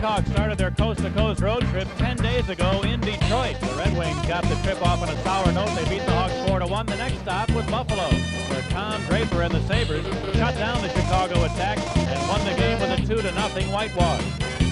Blackhawks started their coast-to-coast road trip 10 days ago in Detroit. The Red Wings got the trip off on a sour note. They beat the Hawks 4-1. The next stop was Buffalo, where Tom Draper and the Sabres shut down the Chicago attack and won the game with a 2-0 whitewash.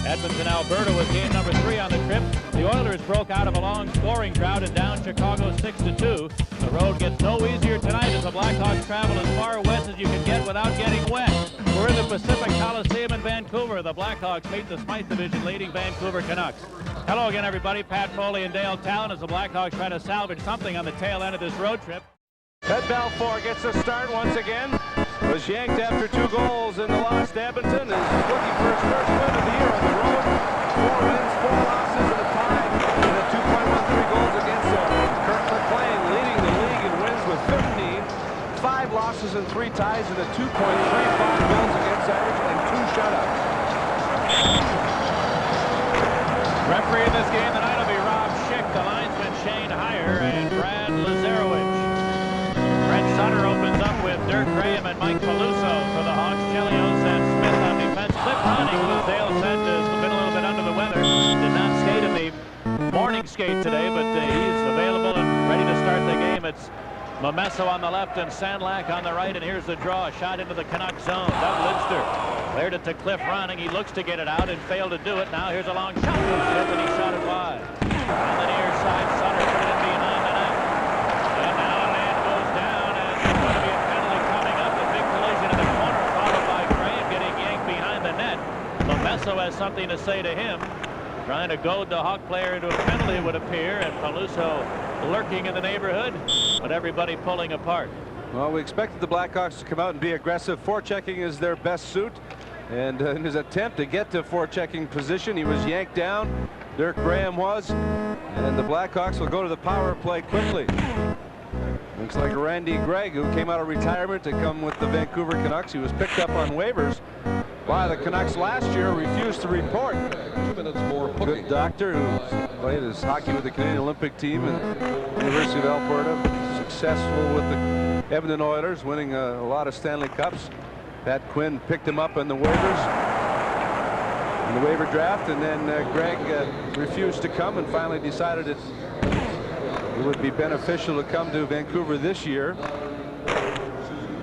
Edmonton, Alberta was game number 3 on the trip. The Oilers broke out of a long scoring drought and down Chicago 6-2. The road gets no easier tonight as the Blackhawks travel as far west as you can get without getting wet. We're in the Pacific Coliseum in Vancouver. The Blackhawks meet the Smythe Division leading Vancouver Canucks. Hello again, everybody. Pat Foley and Dale Talon as the Blackhawks try to salvage something on the tail end of this road trip. Ed Balfour gets a start once again. Was yanked after 2 goals in the loss to Edmonton. Is looking for his first win of the year on the road. 4 wins, 4 losses, and a tie. And a 2.13 goals against Kirk McLean, leading the league in wins with 15. 5 losses and 3 ties, and a 2.35 goals against average and 2 shutouts. Referee in this game tonight will be Rob Schick, the linesman Shane Heyer, and Brad Lazarowicz. Brent Sutter opens up with Dirk Graham and Mike Peluso for the Hawks. Chelios and Smith on defense. Cliff Ronning, who Dale said has been a little bit under the weather, did not skate in the morning skate today, but he's available and ready to start the game. It's Momesso on the left and Sandlak on the right, and here's the draw. A shot into the Canucks zone. Doug Lidster cleared it to Cliff Ronning. He looks to get it out and failed to do it. Now here's a long shot from Smith, and he shot it wide. On the near side, Sutter put it in behind the net. And now a man goes down, and there's going to be a penalty coming up. A big collision in the corner, followed by Graham getting yanked behind the net. Momesso has something to say to him. Trying to goad the Hawk player into a penalty, it would appear, and Peluso lurking in the neighborhood, but everybody pulling apart. Well, we expected the Blackhawks to come out and be aggressive. Forechecking is their best suit, and in his attempt to get to forechecking position, he was yanked down. Dirk Graham was, and the Blackhawks will go to the power play quickly. Looks like Randy Gregg, who came out of retirement to come with the Vancouver Canucks. He was picked up on waivers by the Canucks last year, refused to report. 2 minutes more. Good doctor who played his hockey with the Canadian Olympic team and University of Alberta. Successful with the Edmonton Oilers, winning a lot of Stanley Cups. Pat Quinn picked him up in the waivers, in the waiver draft, and then Greg refused to come and finally decided it would be beneficial to come to Vancouver this year.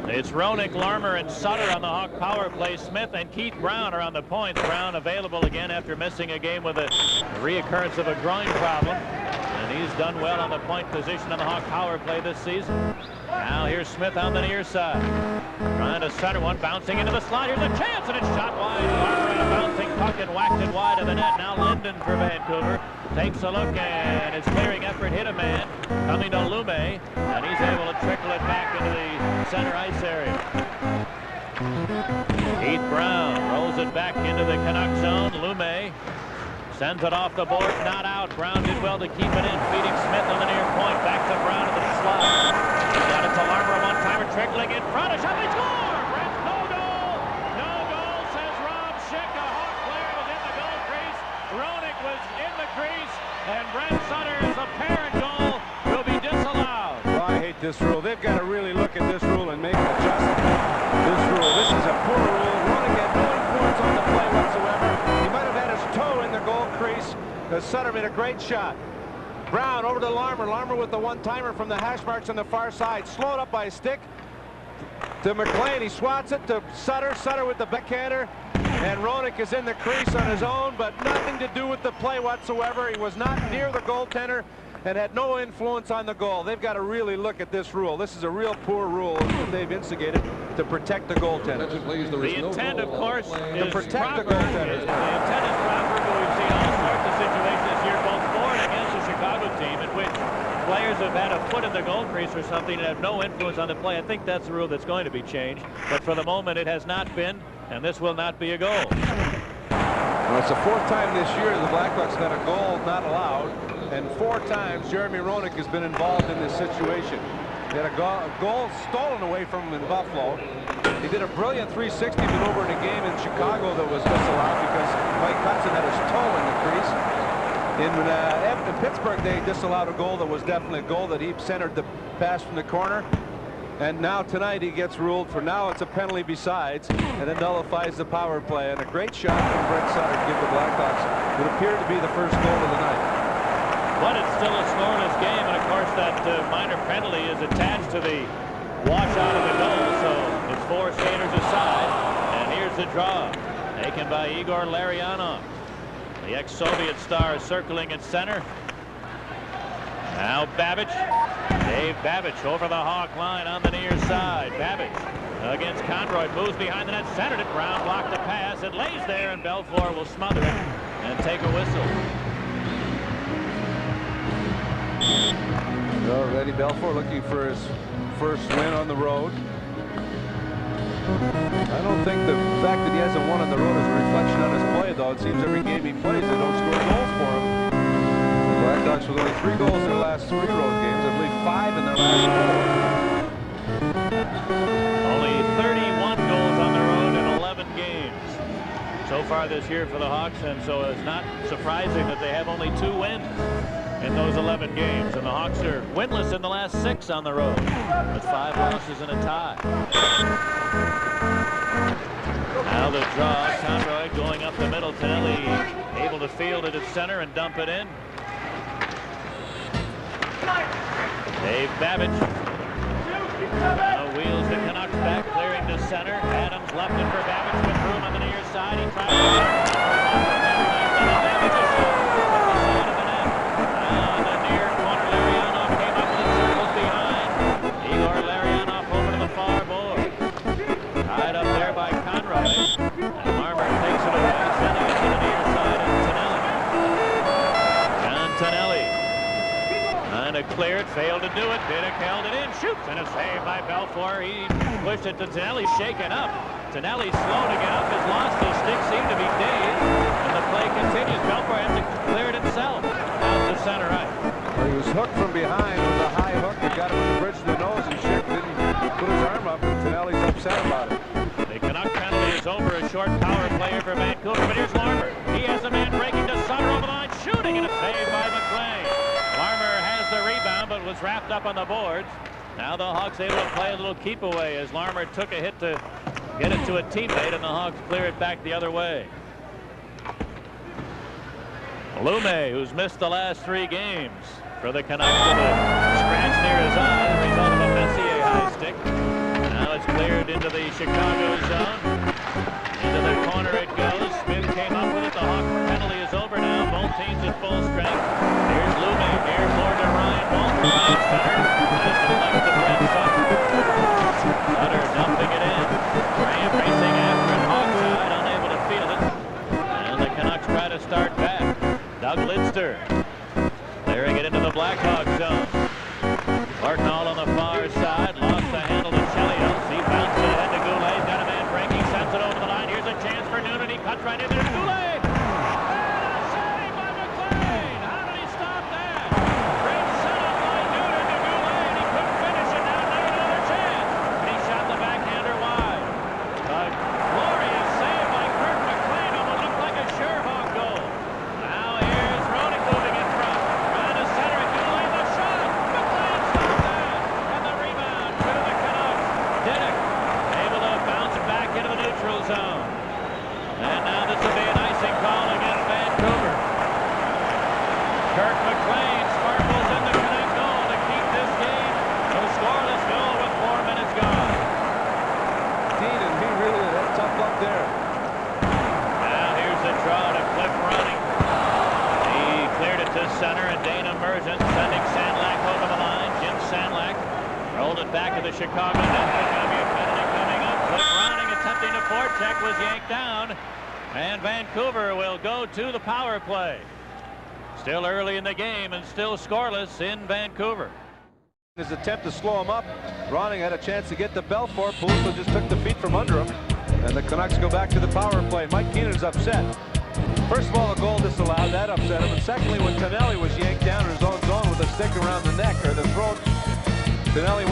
It's Roenick, Larmer, and Sutter on the Hawk power play. Smith and Keith Brown are on the points. Brown available again after missing a game with a reoccurrence of a groin problem. And he's done well on the point position on the Hawk power play this season. Now here's Smith on the near side. Trying to Sutter, one bouncing into the slot. Here's a chance, and it's shot wide. Larmer and a bouncing puck and whacked it wide of the net. Now Linden for Vancouver takes a look, and his clearing effort hit a man coming to Lume, and he's able to trickle it back into the center ice area. Keith Brown rolls it back into the Canuck zone. Lume sends it off the board, not out. Brown did well to keep it in, feeding Smith on the near point. Back to Brown at the slot. Got it to Larmer, a one-timer trickling in front. A shot, they score! Brent, no goal! No goal, says Rob Schick. A Hawk player was in the goal crease. Roenick was in the crease, and Brent Sutter's apparent goal will be disallowed. Well, I hate this rule. They've got to really look at this rule and make an adjustment. This rule, this is a poor rule. Roenick had no influence on the play whatsoever. He might have had his toe in the goal crease. Sutter made a great shot. Brown over to Larmer. Larmer with the one-timer from the hash marks on the far side. Slowed up by a stick to McLean. He swats it to Sutter. Sutter with the backhander. And Roenick is in the crease on his own, but nothing to do with the play whatsoever. He was not near the goaltender and had no influence on the goal. They've got to really look at this rule. This is a real poor rule that they've instigated to protect the goaltender. The intent, of course, is to protect proper. the goaltender. The intent is proper, but we've seen all sorts of situations this year, both for and against the Chicago team, in which players have had a foot in the goal crease or something and have no influence on the play. I think that's the rule that's going to be changed, but for the moment it has not been, and this will not be a goal. Well, it's the 4th time this year the Blackhawks have had a goal not allowed, and 4 times Jeremy Roenick has been involved in this situation. He had a goal stolen away from him in Buffalo. He did a brilliant 360 maneuver in a game in Chicago that was disallowed because Mike Hudson had his toe in the crease. In Pittsburgh, they disallowed a goal that was definitely a goal, that he centered the pass from the corner. And now tonight he gets ruled for now it's a penalty besides, and it nullifies the power play. And a great shot from Brent Sutter to give the Blackhawks what appeared to be the first goal of the night. But it's still a scoreless game, and of course that minor penalty is attached to the washout of the goal, so it's 4 skaters aside. And here's the draw, taken by Igor Larionov, the ex-Soviet star, circling at center. Now Babbage, Dave Babbage over the Hawk line on the near side. Babbage against Conroy, moves behind the net, centered it. Brown blocked the pass. It lays there, and Belfour will smother it and take a whistle. Already Belfour looking for his first win on the road. I don't think the fact that he hasn't won on the road is a reflection on his play, though. It seems every game he plays, they don't score goals for him. The Blackhawks with only 3 goals in their last 3 road games. I believe 5 in their last 4. Only 31 goals on the road in 11 games so far this year for the Hawks, and so it's not surprising that they have only 2 wins in those 11 games. And the Hawks are winless in the last 6 on the road, with 5 losses and a tie. Now the draw, Conroy going up the middle. Tonelli able to field it at center and dump it in. Dave Babbage wheels the Canucks back, clearing to center. Adams left it for Babbage with room on the near side. He tries to the near corner. Larionov came up with the circles behind. Igor Larionov over to the far board. Tied up there by Conroy. And Larmer takes it away, sending it to the near side of Tonelli. John Tonelli trying to clear it, failed to do it. Biddick held it in, shoots, and a save by Belfour. He pushed it to Tonelli, shaken up. Tonelli slow to get up, has lost his stick, seemed to be dazed, and the play continues. Belfour has to clear it himself out to center right. Well, he was hooked from behind with a high hook. He got it with the bridge to the nose, and Schick didn't put his arm up, and Tonelli's upset about it. The Canuck penalty is over. A short power player for Vancouver, but here's Larmer. He has a man breaking to Sutter over the line, shooting, and a save by McPhee. Larmer has the rebound, but was wrapped up on the boards. Now the Hawks able to play a little keep away as Larmer took a hit to get it to a teammate, and the Hawks clear it back the other way. Lume, who's missed the last 3 games for the Canucks, with a scratch near his eye, the result of a Messier high stick. Now it's cleared into the Chicago zone. Into the corner it goes. Smith came up with it. The Hawk penalty is over now. Both teams at full strength. Here's Lume. Here for to Ryan Walter. Ryan Sutter. Has deflected the Brent Sutter. Sutter dumping it in. Graham racing after it. Hawk side, unable to field it. And the Canucks try to start back. Doug Lidster clearing it into the Blackhawks zone. Martinall on the far side. Lost the handle to Chelios. He bounced it ahead to Goulet. Got a man breaking. Sends it over the line. Here's a chance for Noonan. He cuts right in there. Goulet. Save by McLean. How did he stop that? Great setup by Noonan to Goulet, and he couldn't finish it. Now another chance. And he shot the backhander wide. A glorious save by Kirk McLean on what looked like a sure Hawk goal. Now here's Ronick moving in front. Trying to center it. Goulet, the shot. McLean stopped that. And the rebound to the Canucks. Diddick able to bounce back into the neutral zone. And now this will be an icing call against Vancouver. Kirk McLean sparkles in the Canuck goal to keep this game a scoreless goal with 4 minutes gone. Dean, and he really had tough luck there. Now here's the draw to Cliff Ronning. He cleared it to center, and Dana Merchant sending Sandlak over the line. Jim Sandlak rolled it back to the Chicago net. There's going to be a penalty coming up. Cliff Ronning attempting to forecheck, was yanked down, and Vancouver will go to the power play. Still early in the game and still scoreless in Vancouver. His attempt to slow him up. Ronning had a chance to get to Belfour. Puliso just took the feet from under him, and the Canucks go back to the power play. Mike Keenan's upset. First of all, the goal disallowed. That upset him. And secondly, when Tonelli was yanked down in his own zone with a stick around the neck or the throat, Tonelli